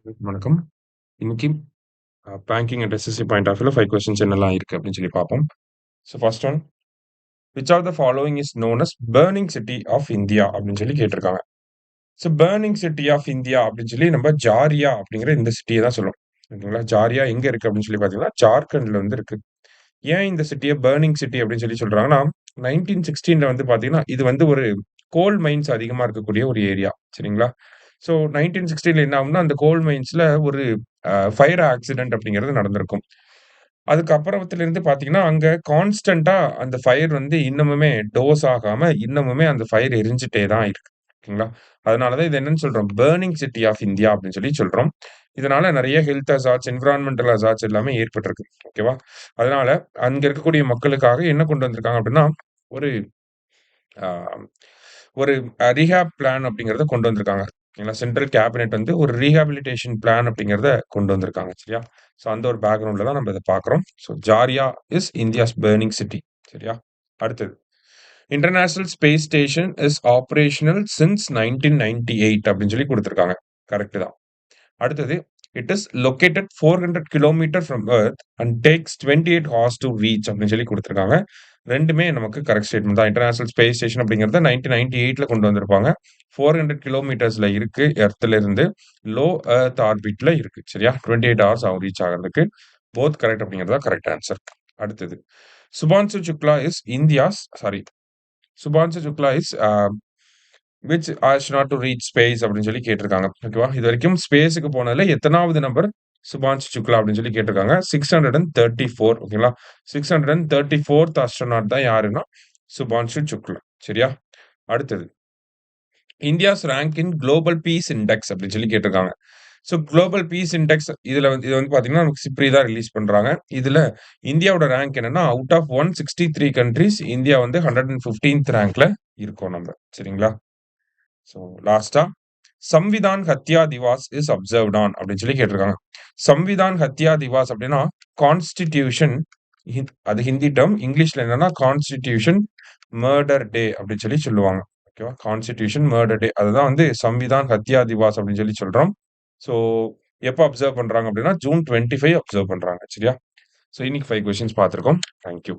வணக்கம். இன்னைக்கு banking and SSC point of வியூல 5 கொஸ்டின்ஸ் என்னலாம் இருக்கு அப்படின்னு சொல்லி பார்ப்போம். So first one, which are the following is known as burning city of India அப்படின்னு சொல்லி கேட்டிருக்காங்க. So burning city of India அப்படின்னு சொல்லி நம்ம ஜாரியா அப்படிங்கிற இந்த சிட்டியை தான் சொல்லுவோம். ஓகேங்களா? ஜாரியா எங்க இருக்கு அப்படின்னு சொல்லி பார்த்தீங்கன்னா, ஜார்க்கண்ட்ல வந்து இருக்கு. ஏன் இந்த சிட்டிய பர்னிங் சிட்டி அப்படின்னு சொல்லி சொல்றாங்கன்னா, 1916ல வந்து பார்த்தீங்கன்னா, இது வந்து ஒரு கோல் மைன்ஸ் அதிகமா இருக்கக்கூடிய ஒரு ஏரியா. சரிங்களா? ஸோ 1916ல என்ன ஆகும்னா, அந்த கோல் மைன்ஸ்ல ஒரு ஃபயர் ஆக்சிடென்ட் அப்படிங்கிறது நடந்திருக்கும். அதுக்கப்புறத்திலிருந்து பார்த்தீங்கன்னா, அங்க கான்ஸ்டன்ட்டா அந்த ஃபயர் வந்து இன்னமுமே டோஸ் ஆகாம, இன்னமுமே அந்த ஃபயர் எரிஞ்சுட்டே தான் இருக்கு. ஓகேங்களா? அதனால தான் இது என்னன்னு சொல்றோம், பர்னிங் சிட்டி ஆஃப் இந்தியா அப்படின்னு சொல்லி சொல்றோம். இதனால நெறைய ஹெல்த் ஹசார்ட்ஸ், என்விரான்மென்டல் ஹசார்ட்ஸ் எல்லாமே ஏற்பட்டிருக்கு. ஓகேவா? அதனால அங்க இருக்கக்கூடிய மக்களுக்காக என்ன கொண்டு வந்திருக்காங்க அப்படின்னா, ஒரு அ ஒரு ரீஹேப் பிளான் அப்படிங்கிறத கொண்டு வந்திருக்காங்க. ஓகேங்களா? சென்ட்ரல் கேபினெட் வந்து ஒரு ரீஹாபிலிடேஷன் பிளான் அப்படிங்கிறத கொண்டு வந்திருக்காங்க. சரியா? ஸோ அந்த ஒரு பேக்கிரவுண்ட்ல தான் நம்ம இத பார்க்குறோம். So Jharia is India's burning city. சரியா? அடுத்தது. International space station is operational since 1998 அப்படின்னு சொல்லி குடுத்திருக்காங்க. கரெக்ட் தான். அடுத்தது, it is located 400 kilometre from earth and takes 28 hours to reach அப்படின்னு சொல்லி குடுத்திருக்காங்க. 2மே நமக்கு கரெக்ட் ஸ்டேட்மெண்ட் தான். இன்டர்நேஷனல் ஸ்பேஸ் ஸ்டேஷன் அப்படிங்கிறத 1998ல கொண்டு வந்திருப்பாங்க. 400 கிலோமீட்டர்ஸ்ல இருக்கு எர்த்ல இருந்து. லோ எர்த் ஆர்பிட்ல இருக்கு. சரியா? 28 ஹார்ஸ் ஆகும் ரீச் ஆகுறதுக்கு. போத் கரெக்ட் அப்படிங்கிறது தான் கரெக்ட் ஆன்சர். அடுத்தது, Shubhanshu Shukla is India's sorry Shubhanshu Shukla is which astronaut to reach space அப்படின்னு சொல்லி கேட்டிருக்காங்க. ஓகேவா? இதுவரைக்கும் ஸ்பேஸ்க்கு போனதுல எத்தனாவது நபர் சுபான்சு சுக்லா அப்படின்னு சொல்லி கேட்டிருக்காங்க. 634 ஓகேங்களா? 634த் ஆஸ்ட்ரோனாட் தான் யாருன்னா, சுபான்சு சுக்லா. சரியா? அடுத்தது, India's rank in global peace index அப்படின்னு சொல்லி கேட்டிருக்காங்க. ஸோ குளோபல் பீஸ் இண்டெக்ஸ் இது வந்து பார்த்தீங்கன்னா, நமக்கு சிப்ரி தான் ரிலீஸ் பண்றாங்க. இதுல இந்தியாவோட ரேங்க் என்னன்னா, அவுட் ஆஃப் 163 கண்ட்ரீஸ் இந்தியா வந்து 115த் ரேங்க்ல இருக்கோம் நம்ம. சரிங்களா? ஸோ லாஸ்ட்டா, சம்விதான் ஹத்யா திவாஸ் இஸ் அப்சர்வ்ட் ஆன் அப்படின்னு சொல்லி கேட்டிருக்காங்க. சம்விதான் ஹத்யா திவாஸ் அப்படின்னா, கான்ஸ்டிடியூஷன் அது ஹிந்தி டெர்ம். இங்கிலீஷ்ல என்னன்னா, கான்ஸ்டிடியூஷன் மர்டர் டே அப்படின்னு சொல்லி சொல்லுவாங்க. ஓகேவா? கான்ஸ்டிடியூஷன் மர்டர் டே. அதுதான் வந்து சம்விதான் ஹத்யா திவாஸ் அப்படின்னு சொல்லி சொல்றோம். ஸோ எப்ப அப்சர்வ் பண்றாங்க அப்படின்னா, ஜூன் 25 அப்சர்வ் பண்றாங்க. சரியா? ஸோ இன்னைக்கு 5 கொஸ்டின்ஸ் பார்த்திருக்கோம். Thank you.